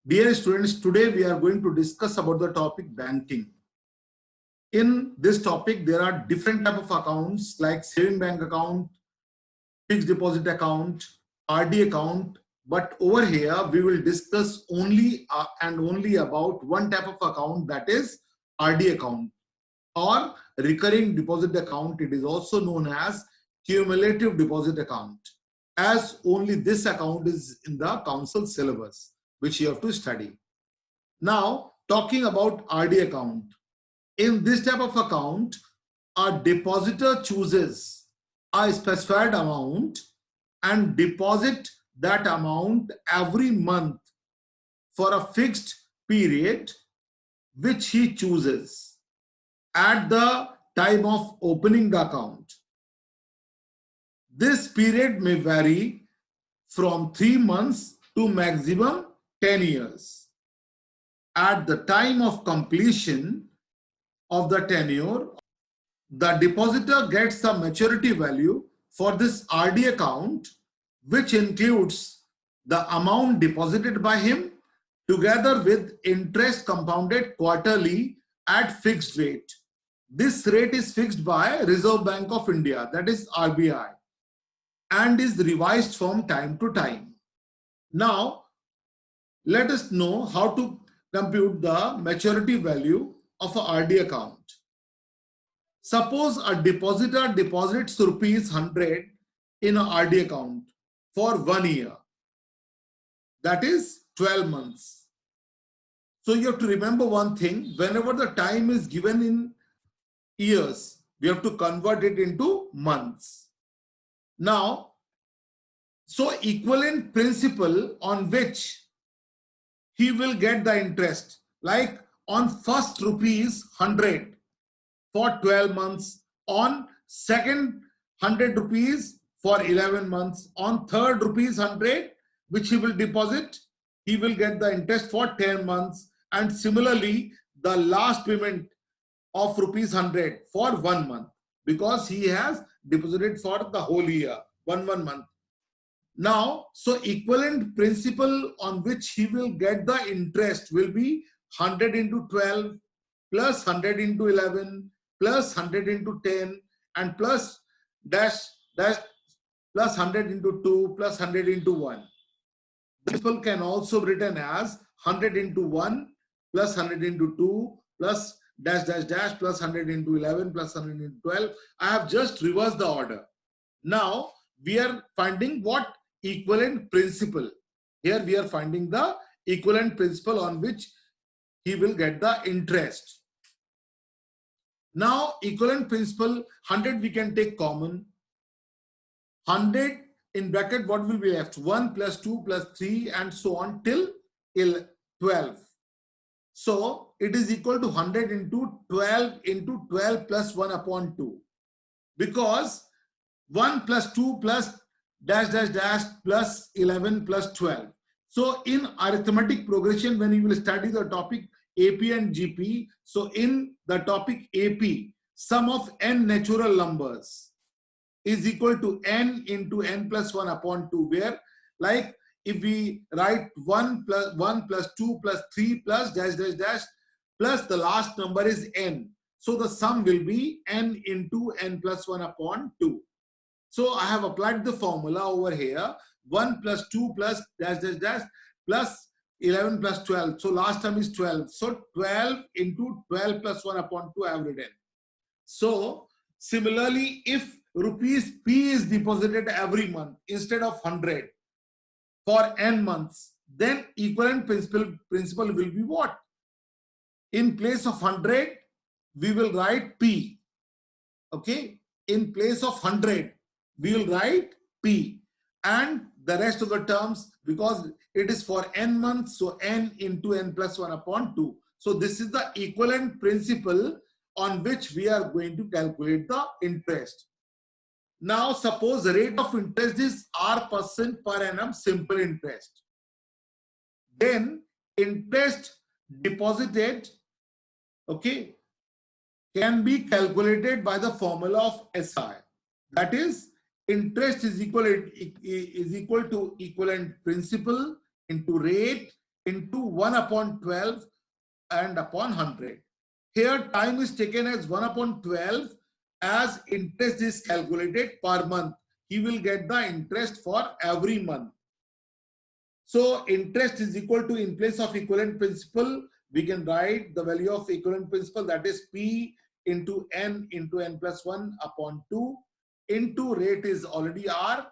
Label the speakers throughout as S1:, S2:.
S1: Dear students, today we are going to discuss about the topic banking. In this topic, there are different type of accounts like saving bank account, fixed deposit account, RD account. But over here, we will discuss only and only about one type of account, that is RD account or recurring deposit account. It is also known as cumulative deposit account, as only this account is in the council syllabus, which you have to study. Now, talking about RD account. In this type of account, a depositor chooses a specified amount and deposit that amount every month for a fixed period which he chooses at the time of opening the account. This period may vary from 3 months to maximum 10 years. At the time of completion of the tenure, the depositor gets the maturity value for this RD account, which includes the amount deposited by him together with interest compounded quarterly at fixed rate. This rate is fixed by Reserve Bank of India, that is RBI, and is revised from time to time. Now, let us know how to compute the maturity value of a RD account. Suppose a depositor deposits rupees 100 in a RD account for 1 year, that is 12 months. So you have to remember one thing: whenever the time is given in years, we have to convert it into months. Now, so equivalent principal on which he will get the interest, like on first rupees 100 for 12 months, on second 100 rupees for 11 months, on third rupees 100 which he will deposit, he will get the interest for 10 months, and similarly the last payment of rupees 100 for 1 month, because he has deposited for the whole year, one month. Now, so equivalent principal on which he will get the interest will be 100 into 12 plus 100 into 11 plus 100 into 10 and plus dash plus 100 into 2 plus 100 into 1. The principal can also be written as 100 into 1 plus 100 into 2 plus dash plus 100 into 11 plus 100 into 12. I have just reversed the order. Now we are finding what equivalent principal. Here we are finding the equivalent principal on which he will get the interest. Now equivalent principal 100 we can take common. 100 in bracket, what will be left? 1 plus 2 plus 3 and so on till 12. So it is equal to 100 into 12 plus 1 upon 2, because 1 plus 2 plus dash plus 11 plus 12. So in arithmetic progression, when you will study the topic AP and GP, so in the topic AP, sum of n natural numbers is equal to n into n plus 1 upon 2, where like if we write 1 plus 2 plus 3 plus dash plus the last number is n. So the sum will be n into n plus 1 upon 2. So I have applied the formula over here: 1 plus 2 plus dash plus 11 plus 12. So last term is 12. So 12 into 12 plus 1 upon 2 I have written. So similarly, if rupees P is deposited every month instead of 100 for n months, then equivalent principal will be what? In place of 100, we will write P. Okay. In place of 100, we will write P, and the rest of the terms, because it is for n months, so n into n plus 1 upon 2. So this is the equivalent principal on which we are going to calculate the interest. Now suppose the rate of interest is R% per annum simple interest. Then interest deposited, okay, can be calculated by the formula of SI. That is, interest is equal to equivalent principal into rate into 1 upon 12 and upon 100. Here time is taken as 1 upon 12 as interest is calculated per month. He will get the interest for every month. So interest is equal to, in place of equivalent principal, we can write the value of equivalent principal, that is P into n plus 1 upon 2 into rate is already R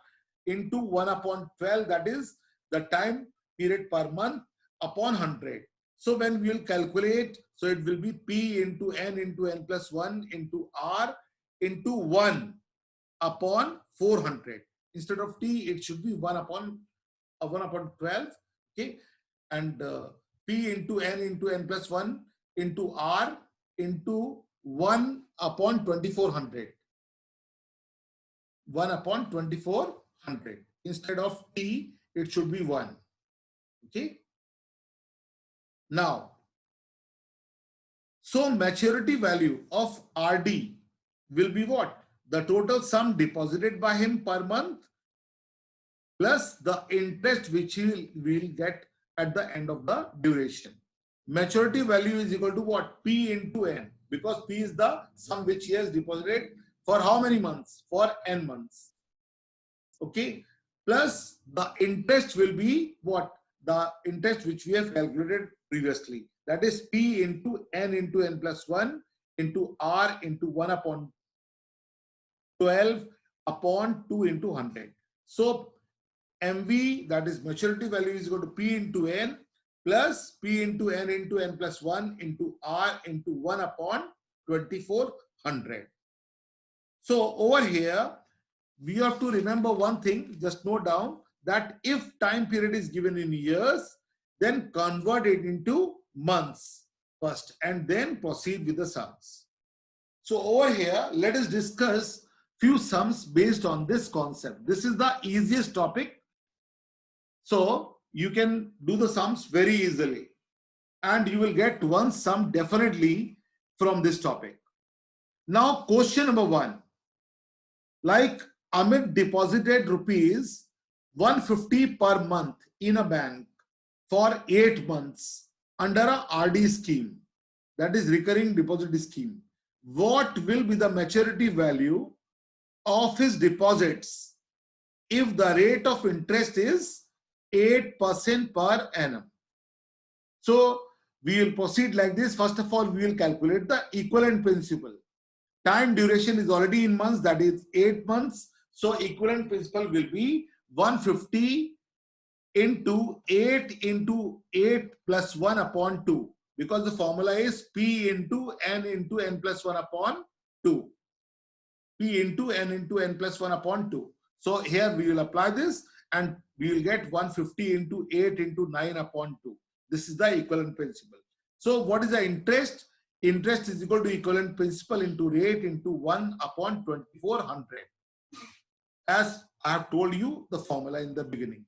S1: into 1 upon 12, that is the time period per month, upon 100. So when we will calculate, so it will be P into n plus 1 into R into 1 upon 400. Instead of T, it should be 1 upon 12, okay, and P into n plus 1 into R into 1 upon 2400. 1 upon 2400. Instead of T, it should be 1. Okay. Now, so maturity value of RD will be what? The total sum deposited by him per month plus the interest which he will get at the end of the duration. Maturity value is equal to what? P into n, because P is the sum which he has deposited for how many months? For n months. Okay. Plus the interest will be what? The interest which we have calculated previously. That is P into n plus 1 into R into 1 upon 12 upon 2 into 100. So MV, that is maturity value, is equal to P into N plus P into N plus 1 into R into 1 upon 2400. So over here, we have to remember one thing, just note down that if time period is given in years, then convert it into months first and then proceed with the sums. So over here, let us discuss few sums based on this concept. This is the easiest topic. So you can do the sums very easily and you will get one sum definitely from this topic. Now question number 1. Like Amit deposited rupees 150 per month in a bank for 8 months under a RD scheme, that is recurring deposit scheme. What will be the maturity value of his deposits if the rate of interest is 8% per annum? So we will proceed like this. First of all, we will calculate the equivalent principal. Time duration is already in months, that is 8 months. So equivalent principal will be 150 into 8 plus 1 upon 2, because the formula is P into n plus 1 upon 2. P into n plus 1 upon 2. So here we will apply this and we will get 150 into 8 into 9 upon 2. This is the equivalent principal. So what is the interest? Interest is equal to equivalent principal into rate into 1 upon 2400. As I have told you the formula in the beginning.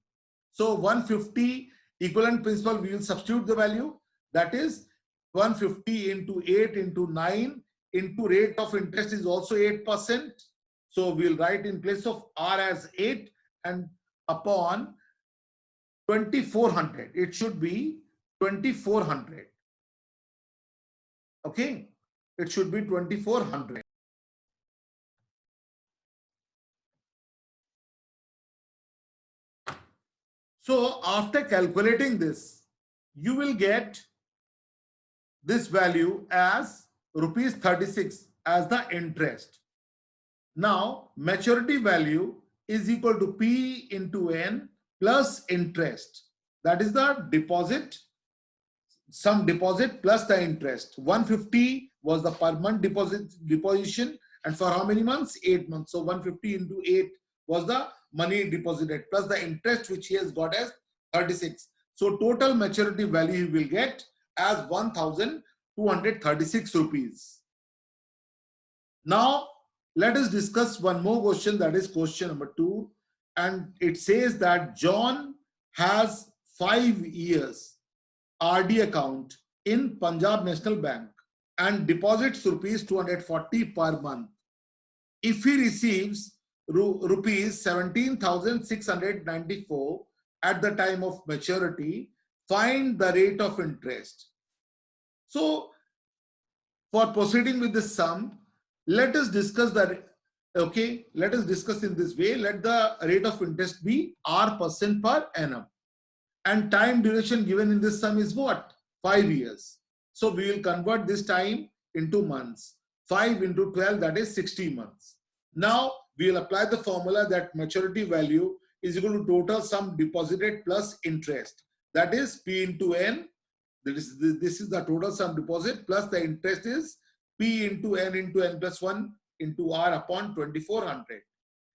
S1: So 150 equivalent principal, we will substitute the value, that is 150 into 8 into 9 into rate of interest is also 8%. So we will write in place of R as 8 and upon 2400. It should be 2400. Okay, it should be 2400. So after calculating this, you will get this value as rupees 36 as the interest. Now maturity value is equal to P into N plus interest. That is the deposit, some deposit plus the interest. 150 was the per month deposition, and for how many months? 8 months. So 150 into 8 was the money deposited plus the interest which he has got as 36. So total maturity value he will get as 1236 rupees. Now let us discuss one more question, that is question number 2, and it says that John has 5 years RD account in Punjab National Bank and deposits rupees 240 per month. If he receives rupees 17,694 at the time of maturity, find the rate of interest. So for proceeding with this sum, let us discuss let us discuss in this way. Let the rate of interest be R% per annum. And time duration given in this sum is what? 5 years. So we will convert this time into months. 5 into 12, that is 60 months. Now we will apply the formula that maturity value is equal to total sum deposited plus interest. That is P into N. This is the total sum deposit plus the interest is P into N plus 1 into R upon 2400.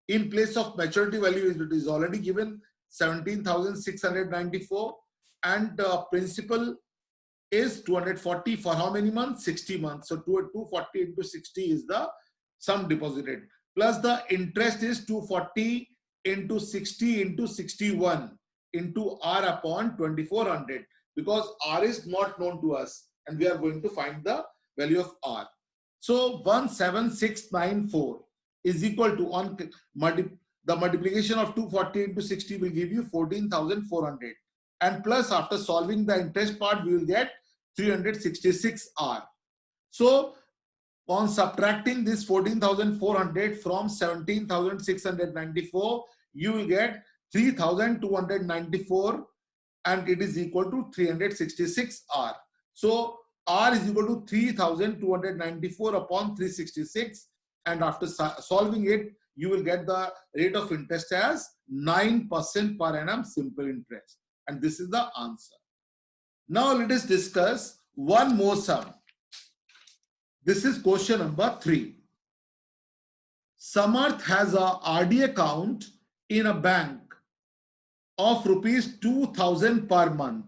S1: In place of maturity value, it is already given 17,694 and principal is 240 for how many months? 60 months. So 240 into 60 is the sum deposited. Plus the interest is 240 into 60 into 61 into R upon 2400, because R is not known to us and we are going to find the value of R. So 17694 is equal to the multiplication of 240 into 60 will give you 14,400, and plus after solving the interest part we will get 366 R. So on subtracting this 14,400 from 17,694, you will get 3,294 and it is equal to 366 R. So R is equal to 3,294 upon 366, and after solving it, you will get the rate of interest as 9% per annum simple interest. And this is the answer. Now let us discuss one more sum. This is question number 3. Samarth has a RD account in a bank of rupees 2,000 per month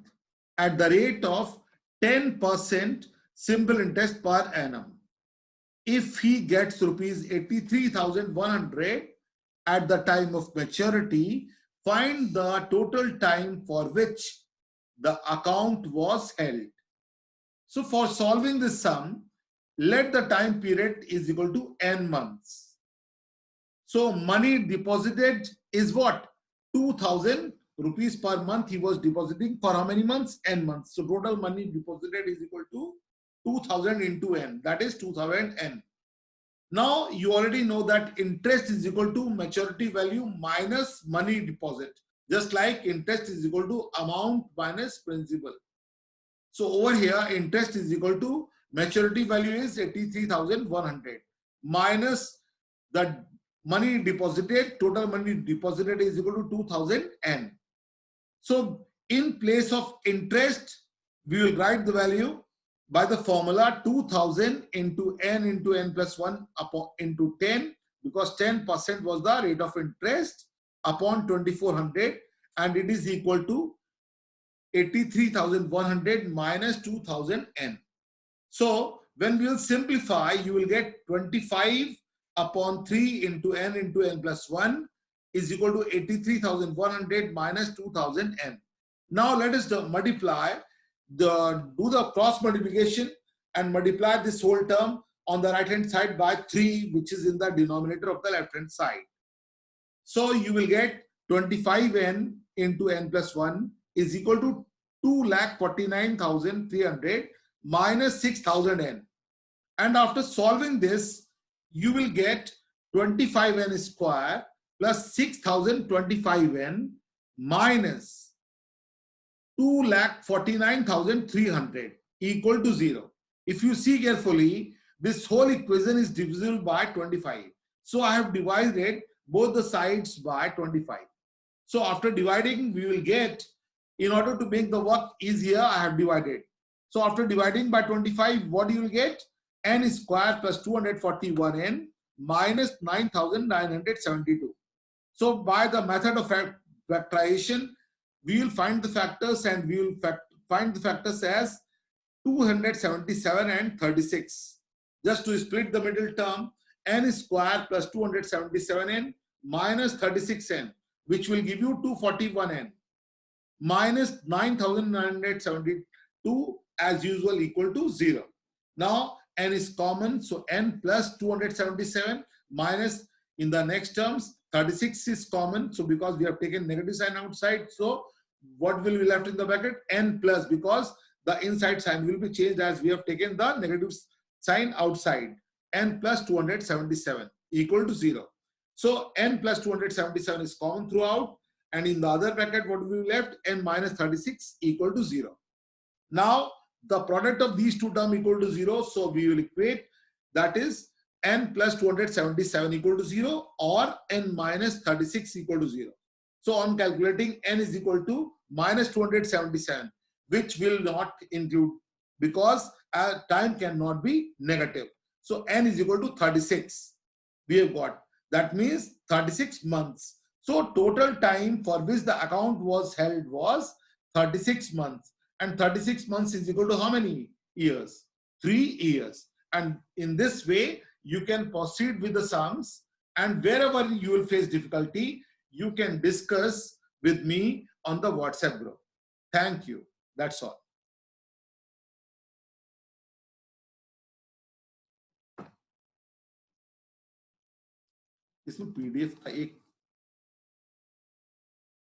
S1: at the rate of 10% simple interest per annum. If he gets rupees 83,100 at the time of maturity, find the total time for which the account was held. So for solving this sum, let the time period is equal to n months. So money deposited is what? 2,000 rupees per month he was depositing for how many months? N months. So total money deposited is equal to 2,000 into n, that is 2,000 n. Now you already know that interest is equal to maturity value minus money deposit, just like interest is equal to amount minus principal. So over here interest is equal to maturity value is 83,100 minus the money deposited, total money deposited is equal to 2,000 n. So in place of interest, we will write the value by the formula 2,000 into n plus 1 into 10, because 10% was the rate of interest upon 2,400, and it is equal to 83,100 minus 2,000 n. So when we will simplify, you will get 25 upon 3 into n plus 1 is equal to 83,100 minus 2,000 n. Now let us multiply, do the cross multiplication and multiply this whole term on the right hand side by 3, which is in the denominator of the left hand side. So you will get 25n into n plus 1 is equal to 2,49,300 minus 6,000n. And after solving this, you will get 25n square plus 6,025n minus 2,49,300 equal to 0. If you see carefully, this whole equation is divisible by 25. So I have divided both the sides by 25. So after dividing, we will get, in order to make the work easier, I have divided. So after dividing by 25, what do you get? N square plus 241n minus 9,972. So by the method of factorization, we will find the factors, and we will find the factors as 277 and 36. Just to split the middle term, n square plus 277n minus 36n, which will give you 241n minus 9,972 as usual equal to 0. Now n is common, so n plus 277 minus, in the next terms, 36 is common. So because we have taken negative sign outside, so what will be left in the bracket? N plus, because the inside sign will be changed as we have taken the negative sign outside. N plus 277 equal to 0. So n plus 277 is common throughout, and in the other bracket what will be left? N minus 36 equal to 0. Now the product of these two terms equal to 0, so we will equate, that is n plus 277 equal to 0 or n minus 36 equal to 0. So on calculating, n is equal to minus 277, which will not include, because time cannot be negative. So n is equal to 36 we have got. That means 36 months. So total time for which the account was held was 36 months. And 36 months is equal to how many years? 3 years. And in this way, you can proceed with the sums, and wherever you will face difficulty, you can discuss with me on the WhatsApp group. Thank you. That's all. इसमें PDF था एक